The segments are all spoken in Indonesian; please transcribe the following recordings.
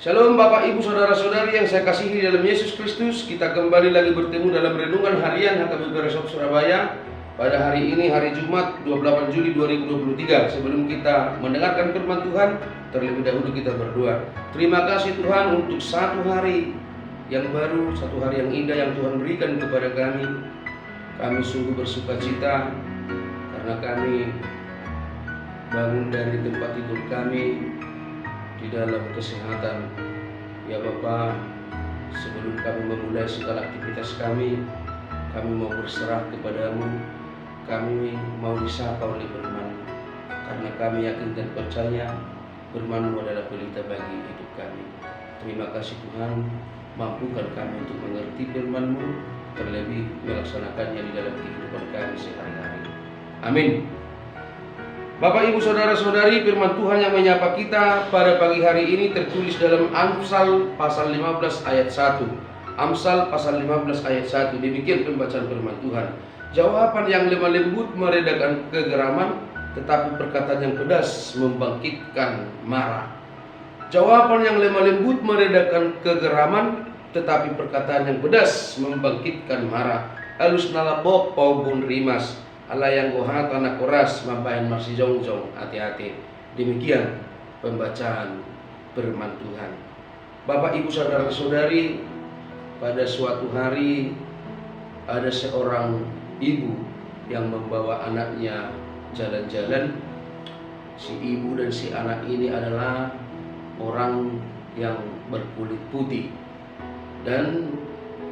Shalom Bapak Ibu Saudara-saudari yang saya kasihi dalam Yesus Kristus. Kita kembali lagi bertemu dalam renungan harian HKBP Resort Surabaya pada hari ini, hari Jumat 28 Juli 2023. Sebelum kita mendengarkan firman Tuhan, terlebih dahulu kita berdoa. Terima kasih Tuhan untuk satu hari yang baru, satu hari yang indah yang Tuhan berikan kepada kami. Kami sungguh bersuka cita karena kami bangun dari tempat tidur kami di dalam kesehatan. Ya Bapa, sebelum kami memulai segala aktivitas kami mau berserah kepadamu. Kami mau disapa oleh firman-Mu, karena kami yakin dan percaya firman-Mu adalah pelita bagi hidup kami. Terima kasih Tuhan, mampukan kami untuk mengerti firman-Mu, terlebih melaksanakannya di dalam kehidupan kami sehari-hari. Amin. Bapak Ibu Saudara-saudari, firman Tuhan yang menyapa kita pada pagi hari ini tertulis dalam Amsal pasal 15 ayat 1. Amsal pasal 15 ayat 1. Demikian pembacaan firman Tuhan. Jawaban yang lemah lembut meredakan kegeraman, tetapi perkataan yang pedas membangkitkan marah. Jawaban yang lemah lembut meredakan kegeraman, tetapi perkataan yang pedas membangkitkan marah. Alus nalabok paubun rimas, ala yang gohat anak koras mabayan masih jongjong, hati-hati. Demikian pembacaan firman Tuhan. Bapak Ibu Saudara-saudari, pada suatu hari ada seorang ibu yang membawa anaknya jalan-jalan. Si ibu dan si anak ini adalah orang yang berkulit putih, dan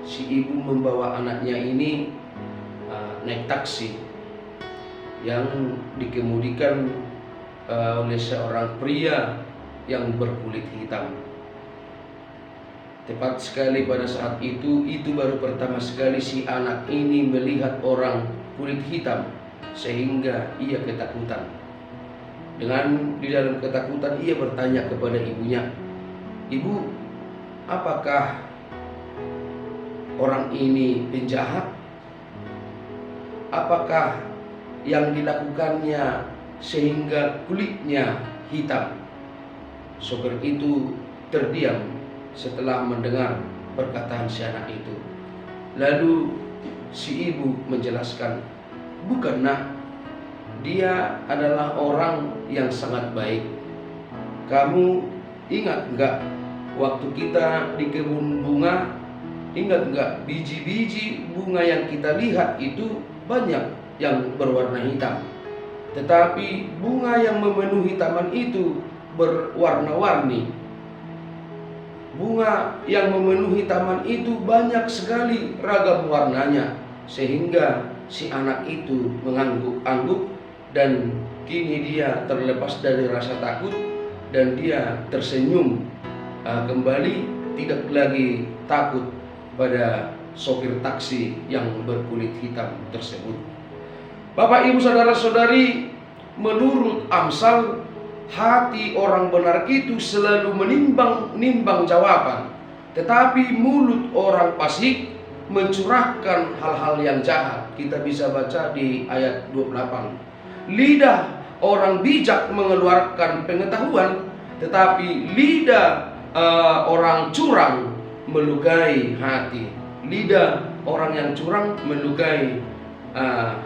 si ibu membawa anaknya ini naik taksi yang dikemudikan oleh seorang pria yang berkulit hitam. Tepat sekali pada saat itu baru pertama sekali si anak ini melihat orang kulit hitam, sehingga ia ketakutan. Di dalam ketakutan ia bertanya kepada ibunya, "Ibu, apakah orang ini penjahat? Apakah yang dilakukannya sehingga kulitnya hitam?" Sopir itu terdiam setelah mendengar perkataan si anak itu. Lalu si ibu menjelaskan, "Bukan nak, dia adalah orang yang sangat baik. Kamu ingat enggak waktu kita di kebun bunga? Ingat enggak biji-biji bunga yang kita lihat itu banyak yang berwarna hitam, tetapi bunga yang memenuhi taman itu berwarna-warni. Bunga yang memenuhi taman itu banyak sekali ragam warnanya, sehingga si anak itu mengangguk-angguk, dan kini dia terlepas dari rasa takut dan dia tersenyum kembali, tidak lagi takut pada sopir taksi yang berkulit hitam tersebut." Bapak Ibu Saudara-saudari, menurut Amsal, hati orang benar itu selalu menimbang jawaban, tetapi mulut orang fasik mencurahkan hal-hal yang jahat. Kita bisa baca di ayat 28. Lidah orang bijak mengeluarkan pengetahuan, tetapi lidah orang curang melukai hati. Lidah orang yang curang melukai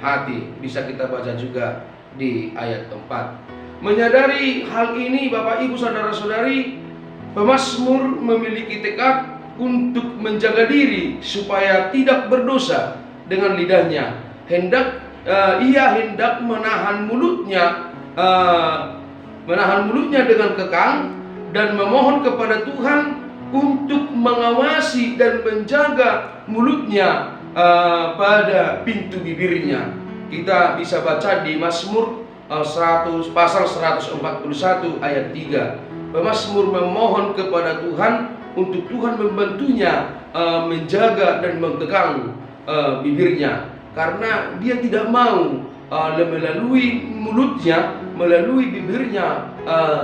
hati. Bisa kita baca juga di ayat 4. Menyadari hal ini, Bapak Ibu Saudara-saudari, pemazmur memiliki tekad untuk menjaga diri supaya tidak berdosa dengan lidahnya. Ia hendak menahan mulutnya dengan kekang, dan memohon kepada Tuhan untuk mengawasi dan menjaga mulutnya pada pintu bibirnya. Kita bisa baca di Mazmur pasal 141 ayat 3. Pemazmur memohon kepada Tuhan untuk Tuhan membantunya menjaga dan mengekang bibirnya, karena dia tidak mau melalui mulutnya, melalui bibirnya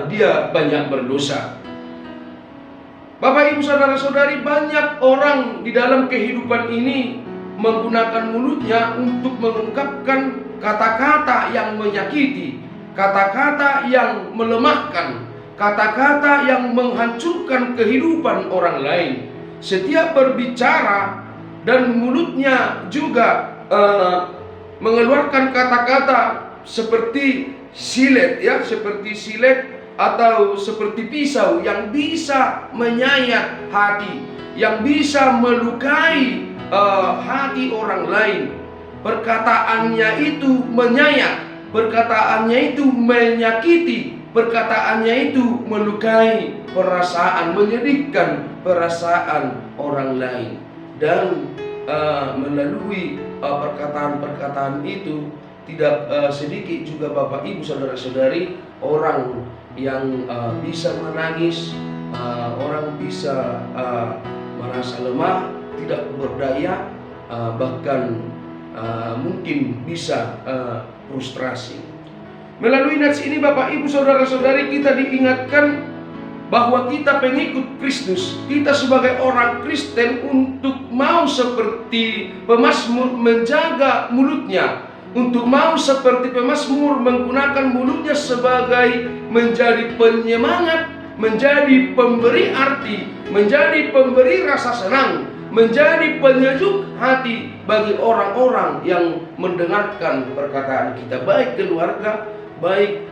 dia banyak berdosa. Bapak Ibu Saudara-saudari, banyak orang di dalam kehidupan ini menggunakan mulutnya untuk mengungkapkan kata-kata yang menyakiti, kata-kata yang melemahkan, kata-kata yang menghancurkan kehidupan orang lain. Setiap berbicara dan mulutnya juga mengeluarkan kata-kata seperti silet, ya, seperti silet atau seperti pisau yang bisa menyayat hati, yang bisa melukai hati orang lain. Perkataannya itu menyayat, perkataannya itu menyakiti, perkataannya itu melukai perasaan, menyedihkan perasaan orang lain. Dan melalui perkataan-perkataan itu tidak sedikit juga Bapak Ibu saudara-saudari orang yang bisa menangis, orang bisa merasa lemah, tidak berdaya, bahkan mungkin bisa frustrasi. Melalui nats ini Bapak Ibu saudara-saudari kita diingatkan bahwa kita pengikut Kristus, kita sebagai orang Kristen untuk mau seperti pemazmur menjaga mulutnya, untuk mau seperti pemazmur menggunakan mulutnya sebagai menjadi penyemangat, menjadi pemberi arti, menjadi pemberi rasa senang, menjadi penyejuk hati bagi orang-orang yang mendengarkan perkataan kita, baik keluarga, baik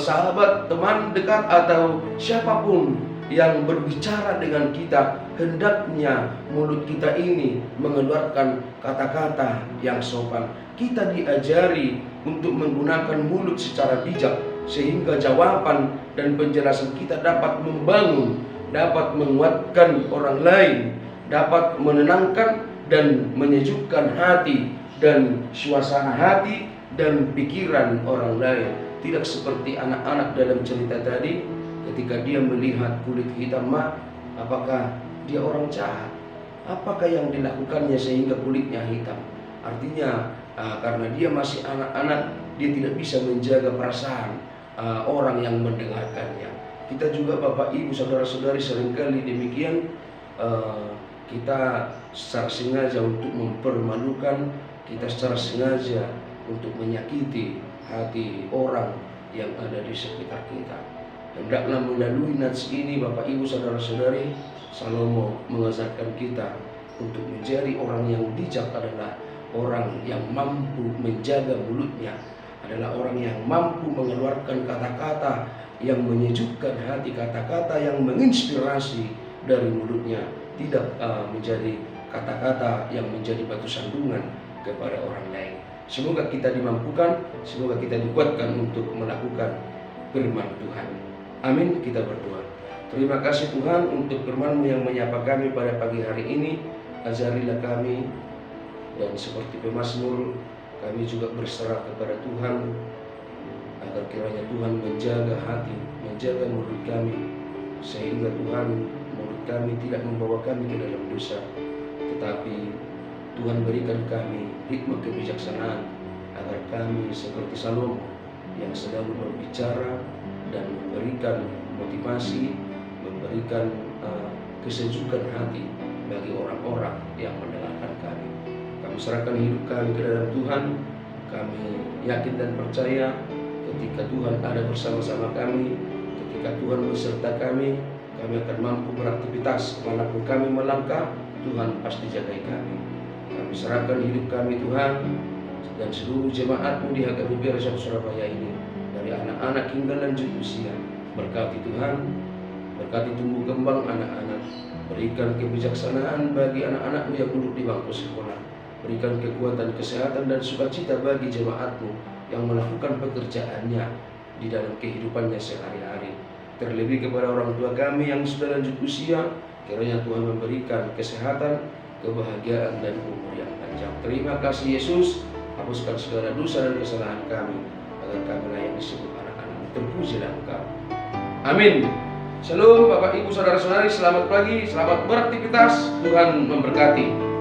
sahabat, teman dekat, atau siapapun yang berbicara dengan kita. Hendaknya mulut kita ini mengeluarkan kata-kata yang sopan. Kita diajari untuk menggunakan mulut secara bijak, sehingga jawaban dan penjelasan kita dapat membangun, dapat menguatkan orang lain, dapat menenangkan dan menyejukkan hati dan suasana hati dan pikiran orang lain. Tidak seperti anak-anak dalam cerita tadi, ketika dia melihat kulit hitam, apakah dia orang jahat? Apakah yang dilakukannya sehingga kulitnya hitam? Artinya karena dia masih anak-anak, dia tidak bisa menjaga perasaan orang yang mendengarkannya. Kita juga Bapak Ibu saudara-saudari seringkali demikian, kita secara sengaja untuk mempermalukan, kita secara sengaja untuk menyakiti hati orang yang ada di sekitar kita. Hendaklah melalui nats ini Bapak Ibu saudara-saudari, Salomo mengajarkan kita untuk menjadi orang yang bijak adalah orang yang mampu menjaga mulutnya, adalah orang yang mampu mengeluarkan kata-kata yang menyejukkan hati, kata-kata yang menginspirasi dari mulutnya, tidak menjadi kata-kata yang menjadi batu sandungan kepada orang lain. Semoga kita dimampukan, semoga kita dikuatkan untuk melakukan firman Tuhan. Amin. Kita berdoa. Terima kasih Tuhan untuk firman-Mu yang menyapa kami pada pagi hari ini. Ajarilah kami, dan seperti pemazmur kami juga berserah kepada Tuhan, agar kiranya Tuhan menjaga hati, menjaga mulut kami, sehingga Tuhan mulut kami tidak membawa kami ke dalam dosa, tetapi Tuhan berikan kami hikmat kebijaksanaan, agar kami seperti Salomo yang selalu berbicara dan memberikan motivasi, memberikan kesejukan hati bagi orang-orang yang mendengarkan kami. Kami serahkan hidup kami ke dalam Tuhan. Kami yakin dan percaya ketika Tuhan ada bersama-sama kami, ketika Tuhan beserta kami, kami akan mampu beraktivitas kemanapun kami melangkah. Tuhan pasti jagai kami. Kami serahkan hidup kami Tuhan, dan seluruh jemaat-Mu di HKBP Resort Surabaya ini, dari anak-anak hingga lanjut usia. Berkati Tuhan, berkati tumbuh kembang anak-anak, berikan kebijaksanaan bagi anak-anak-Mu yang duduk di bangku sekolah, berikan kekuatan, kesehatan, dan sukacita bagi jemaat-Mu yang melakukan pekerjaannya di dalam kehidupannya sehari-hari. Terlebih kepada orang tua kami yang sudah lanjut usia, kiranya Tuhan memberikan kesehatan, kebahagiaan, dan umur yang panjang. Terima kasih Yesus. Hapuskan segala dosa dan kesalahan kami, agar kami layak disebut anak-anak. Terpujilah Engkau. Amin. Shalom Bapak Ibu saudara-saudari, selamat pagi, selamat beraktivitas. Tuhan memberkati.